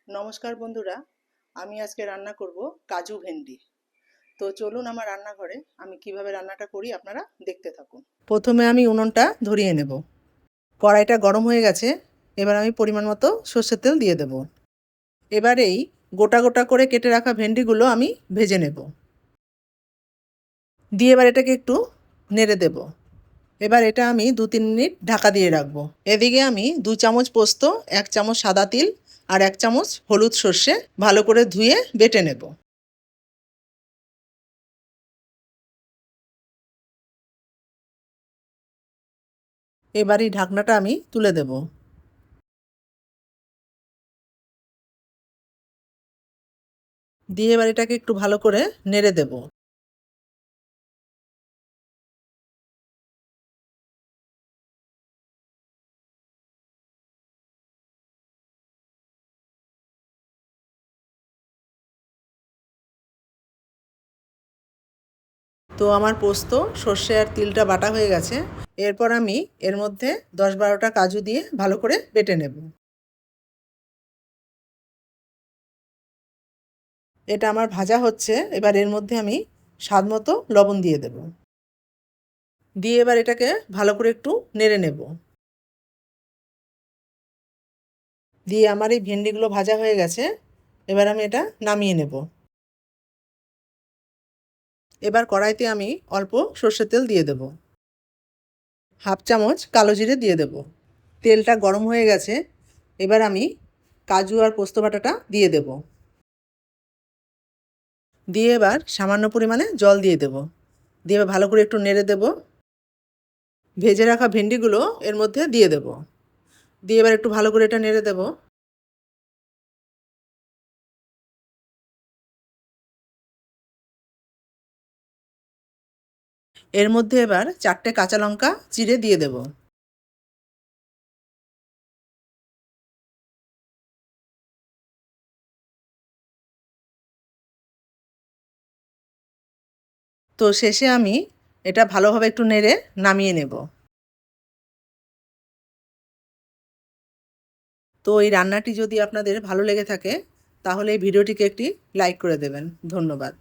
নমস্কার বন্ধুরা, আমি আজকে রান্না করব কাজু ভেন্ডি। তো চলুন আমার রান্নাঘরে আমি কিভাবে রান্নাটা করি আপনারা দেখতে থাকুন। প্রথমে আমি উনুনটা ধরিয়ে নেব। কড়াইটা গরম হয়ে গেছে, এবার আমি পরিমাণ মতো সর্ষের তেল দিয়ে দেব। এবার এই গোটা গোটা করে কেটে রাখা ভেন্ডিগুলো আমি ভেজে নেব। দিয়ে এবার এটাকে একটু নেড়ে দেব। এবার এটা আমি 2-3 মিনিট ঢাকা দিয়ে রাখবো। এদিকে আমি 2 চামচ পোস্ত, 1 চামচ সাদা তিল আর 1 চামচ হলুদ সর্ষে ভালো করে ধুয়ে বেটে নেব। এবার এই ঢাকনাটা আমি তুলে দেব। দিয়ে এবার এটাকে একটু ভালো করে নেড়ে দেব। তো আমার পোস্ত, সর্ষে আর তিলটা বাটা হয়ে গেছে। এরপর আমি এর মধ্যে 10-12টা কাজু দিয়ে ভালো করে বেটে নেব। এটা আমার ভাজা হচ্ছে। এবার এর মধ্যে আমি স্বাদ মতো লবণ দিয়ে দেব। দিয়ে এবার এটাকে ভালো করে একটু নেড়ে নেব। দিয়ে আমার এই ভেন্ডিগুলো ভাজা হয়ে গেছে। এবার আমি এটা নামিয়ে নেব। এবার কড়াইতে আমি অল্প সর্ষের তেল দিয়ে দেব। 1/2 চামচ কালো জিরে দিয়ে দেব। তেলটা গরম হয়ে গেছে। এবার আমি কাজু আর পোস্ত বাটাটা দিয়ে দেব। দিয়ে এবার সামান্য পরিমাণে জল দিয়ে দেব। দিয়ে এবার ভালো করে একটু নেড়ে দেব। ভেজে রাখা ভেন্ডিগুলো এর মধ্যে দিয়ে দেব। দিয়ে এবার একটু ভালো করে এটা নেড়ে দেব। এর মধ্যে এবার 4টে কাঁচা লঙ্কা চিড়ে দিয়ে দেব। তো শেষে আমি এটা ভালোভাবে একটু নেড়ে নামিয়ে নেব। তো এই রান্নাটি যদি আপনাদের ভালো লেগে থাকে তাহলে এই ভিডিওটিকে একটি লাইক করে দেবেন। ধন্যবাদ।